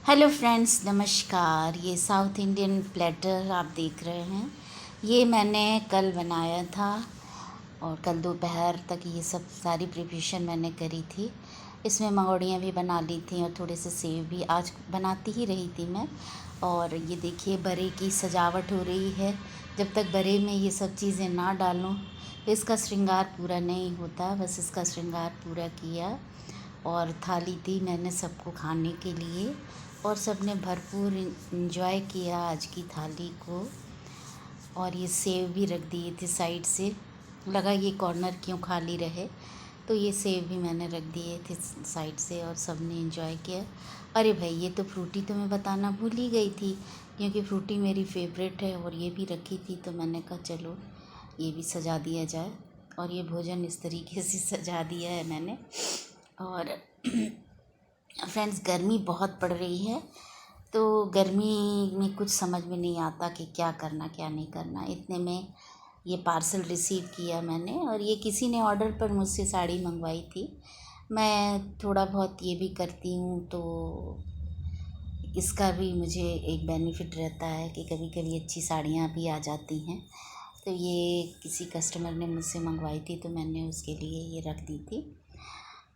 Hello friends, नमस्कार। ये south Indian platter आप देख रहे हैं। ये मैंने कल बनाया था और कल दोपहर तक ये सब सारी प्रिपरेशन मैंने करी थी। इसमें मंगोड़ियाँ भी बना ली थी और थोड़े से सेव भी आज बनाती ही रही थी मैं। और ये देखिए बड़े की सजावट हो रही है। जब तक बड़े में ये सब चीज़ें ना डालूं तो इसका श्रृंगार पूरा नहीं होता। बस इसका श्रृंगार पूरा किया और थाली दी मैंने सबको खाने के लिए और सबने भरपूर इंजॉय किया आज की थाली को। और ये सेव भी रख दिए थे साइड से, लगा ये कॉर्नर क्यों खाली रहे, तो ये सेव भी मैंने रख दिए थे साइड से और सबने इंजॉय किया। अरे भाई, ये तो फ्रूटी तो मैं बताना भूल ही गई थी, क्योंकि फ्रूटी मेरी फेवरेट है और ये भी रखी थी, तो मैंने कहा चलो ये भी सजा दिया जाए। और ये भोजन इस तरीके से सजा दिया है मैंने। और फ्रेंड्स, गर्मी बहुत पड़ रही है, तो गर्मी में कुछ समझ में नहीं आता कि क्या करना क्या नहीं करना। इतने में ये पार्सल रिसीव किया मैंने, और ये किसी ने ऑर्डर पर मुझसे साड़ी मंगवाई थी। मैं थोड़ा बहुत ये भी करती हूँ, तो इसका भी मुझे एक बेनिफिट रहता है कि कभी कभी अच्छी साड़ियाँ भी आ जाती हैं। तो ये किसी कस्टमर ने मुझसे मंगवाई थी, तो मैंने उसके लिए ये रख दी थी।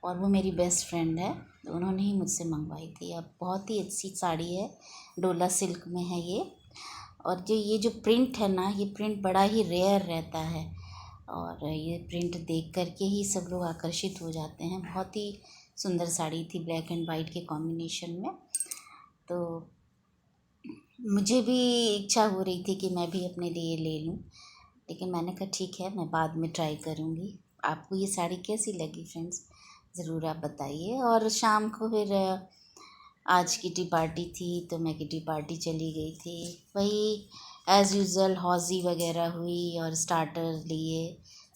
और वो मेरी बेस्ट फ्रेंड है, तो उन्होंने ही मुझसे मंगवाई थी। अब बहुत ही अच्छी साड़ी है, डोला सिल्क में है ये। और जो प्रिंट है ना, ये प्रिंट बड़ा ही रेयर रहता है, और ये प्रिंट देख कर के ही सब लोग आकर्षित हो जाते हैं। बहुत ही सुंदर साड़ी थी, ब्लैक एंड वाइट के कॉम्बिनेशन में। तो मुझे भी इच्छा हो रही थी कि मैं भी अपने लिए ले लूं, लेकिन मैंने कहा ठीक है, मैं बाद में ट्राई करूंगी। आपको ये साड़ी कैसी लगी फ्रेंड्स, ज़रूर आप बताइए। और शाम को फिर आज किटी पार्टी थी, तो मैं किटी पार्टी चली गई थी। वही एज़ यूज़ुअल हौज़ी वगैरह हुई और स्टार्टर लिए,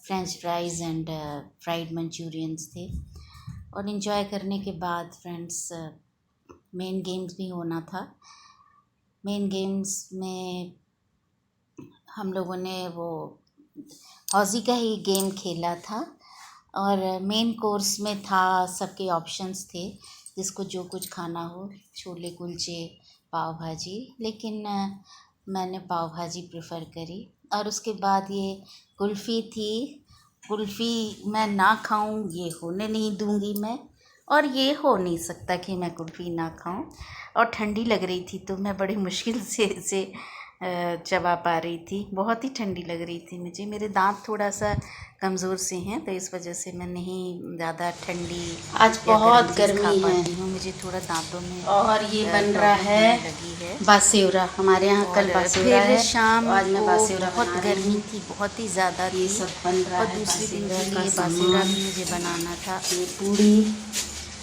French fries and fried Manchurians थे। और इन्जॉय करने के बाद फ्रेंड्स, मेन गेम्स भी होना था। मेन गेम्स में हम लोगों ने वो हौज़ी का ही गेम खेला था। और मेन कोर्स में था, सबके ऑप्शंस थे, जिसको जो कुछ खाना हो, छोले कुलचे, पाव भाजी। लेकिन मैंने पाव भाजी प्रेफर करी। और उसके बाद ये कुल्फ़ी थी। कुल्फ़ी मैं ना खाऊं ये होने नहीं दूंगी मैं, और ये हो नहीं सकता कि मैं कुल्फ़ी ना खाऊं। और ठंडी लग रही थी, तो मैं बड़ी मुश्किल से इसे चबा पा रही थी। बहुत ही ठंडी लग रही थी मुझे। मेरे दांत थोड़ा सा कमज़ोर से हैं, तो इस वजह से मैं नहीं ज़्यादा ठंडी आज बहुत गर्मी है। हूँ। मुझे थोड़ा दांतों में और ये बन रहा है लगी है। बासेवरा। हमारे यहाँ कल बासेवरा फिर है, शाम तो आज मैं को बासेवरा बहुत बना रही गर्मी हूँ। थी, बहुत ही ज़्यादा ये थी। सब बन रहा और है दूसरे दिन बासेवरा के का लिए बासेवरा सामान। भी मुझे बनाना था, ये पूड़ी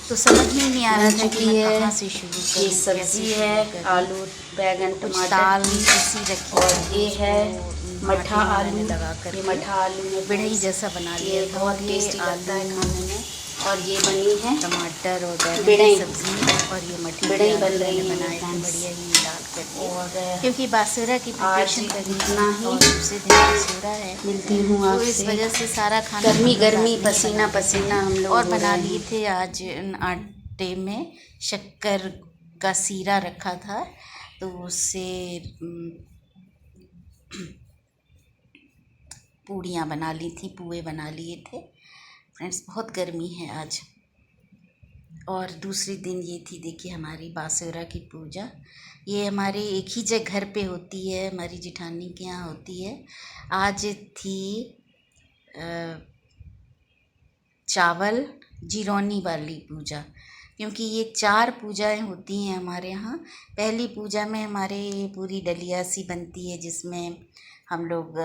तो समझ में ही नहीं आ रहा बन था कि चुकी मैं है। कहाँ से शुरू ये करूँ, कैसे सब्जी शुरू है, करूँ। आलू बैगन कुछ टमाटर दाल की। ऐसी रखी और थी, ये है उसको मठा आटे में आलू। मैंने दबा ये करके मठा आलू है बिड़ई फ्रेंड्स। जैसा बना लिया ये था। बहुत और ये टेस्टी लगता है आलू, खाने में। और ये बनी है टमाटर और बैगन की बिड़ई। सब्ज़ी, और ये मठी के बिड़ई बन आलू मैंने रही है बनाए थे फ्रेंड्स। बढ़िया ही डाल करके, और क्योंकि बासुरा की आज प्रिपरेशन करनी थी इतना ही। और दूसरे दिन बासुरा है, मिलती हूँ तो इस आपसे। वजह से सारा खाना हम गर्मी लोग गर्मी रात में ही पसीना बना लेते पसीना हैं। हम लोग और हो बना रहे लिए हैं। थे आज आटे में शक्कर का सीरा रखा था, तो उससे पूड़ियाँ बना ली थी, पुए बना लिए थे। फ्रेंड्स, बहुत गर्मी है आज। और दूसरी दिन ये थी, देखिए, हमारी बासुरा की पूजा। ये हमारे एक ही जगह घर पे होती है, हमारी जिठानी के यहाँ होती है। आज थी चावल जिरौनी वाली पूजा, क्योंकि ये 4 पूजाएं होती हैं हमारे यहाँ। पहली पूजा में हमारे पूरी डलिया सी बनती है, जिसमें हम लोग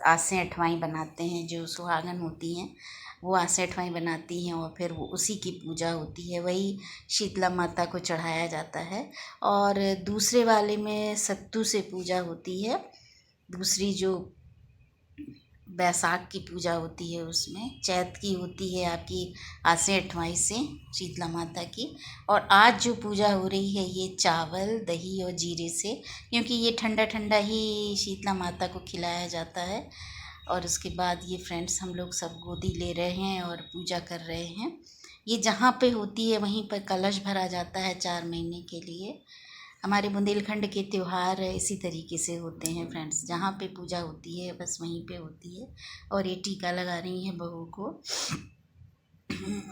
आसें अठवाई बनाते हैं। जो सुहागन होती हैं वो आसें अठवाई बनाती हैं, और फिर वो उसी की पूजा होती है, वही शीतला माता को चढ़ाया जाता है। और दूसरे वाले में सत्तू से पूजा होती है। दूसरी जो बैसाख की पूजा होती है, उसमें चैत की होती है आपकी आसे अठवाई से शीतला माता की। और आज जो पूजा हो रही है, ये चावल दही और जीरे से, क्योंकि ये ठंडा ठंडा ही शीतला माता को खिलाया जाता है। और उसके बाद ये फ्रेंड्स, हम लोग सब गोदी ले रहे हैं और पूजा कर रहे हैं। ये जहाँ पे होती है वहीं पर कलश भरा जाता है 4 महीने के लिए। हमारे बुंदेलखंड के त्योहार इसी तरीके से होते हैं फ्रेंड्स, जहाँ पे पूजा होती है बस वहीं पे होती है। और ये टीका लगा रही हैं बहू को।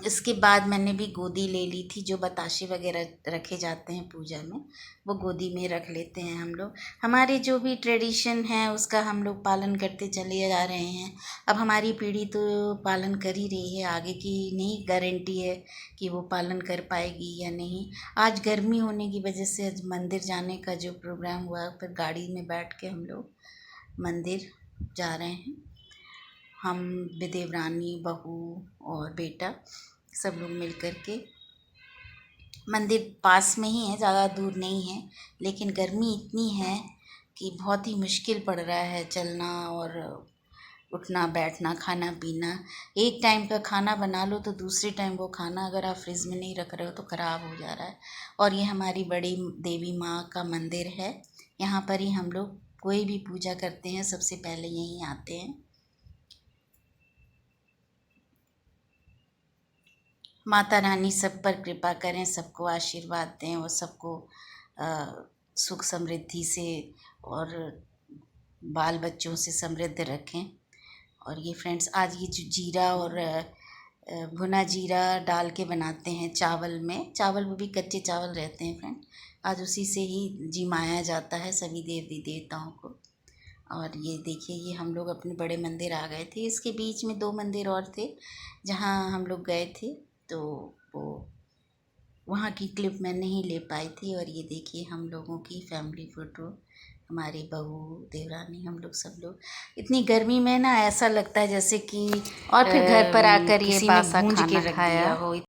इसके बाद मैंने भी गोदी ले ली थी, जो बताशे वगैरह रखे जाते हैं पूजा में वो गोदी में रख लेते हैं हम लोग। हमारे जो भी ट्रेडिशन है उसका हम लोग पालन करते चले जा रहे हैं। अब हमारी पीढ़ी तो पालन कर ही रही है, आगे की नहीं गारंटी है कि वो पालन कर पाएगी या नहीं। आज गर्मी होने की वजह से आज मंदिर जाने का जो प्रोग्राम हुआ, फिर गाड़ी में बैठ के हम लोग मंदिर जा रहे हैं। हम देवरानी, बहू और बेटा सब लोग मिल कर के। मंदिर पास में ही है, ज़्यादा दूर नहीं है, लेकिन गर्मी इतनी है कि बहुत ही मुश्किल पड़ रहा है चलना और उठना बैठना, खाना पीना। एक टाइम का खाना बना लो तो दूसरे टाइम वो खाना अगर आप फ्रिज में नहीं रख रहे हो तो ख़राब हो जा रहा है। और ये हमारी बड़ी देवी माँ का मंदिर है, यहाँ पर ही हम लोग कोई भी पूजा करते हैं सबसे पहले यहीं आते हैं। माता रानी सब पर कृपा करें, सबको आशीर्वाद दें और सबको सुख समृद्धि से और बाल बच्चों से समृद्ध रखें। और ये फ्रेंड्स आज ये जो जीरा और भुना जीरा डाल के बनाते हैं चावल में, चावल वो भी कच्चे चावल रहते हैं फ्रेंड, आज उसी से ही जिमाया जाता है सभी देवी देवताओं को। और ये देखिए, ये हम लोग अपने बड़े मंदिर आ गए थे। इसके बीच में 2 मंदिर और थे जहाँ हम लोग गए थे, तो वो वहाँ की क्लिप मैं नहीं ले पाई थी। और ये देखिए हम लोगों की फैमिली फ़ोटो, हमारी बहू, देवरानी, हम लोग सब लोग। इतनी गर्मी में ना ऐसा लगता है जैसे कि और फिर घर पर आकर ये किसी ने बासा भूंज के खाना रख खाया। दिया हो।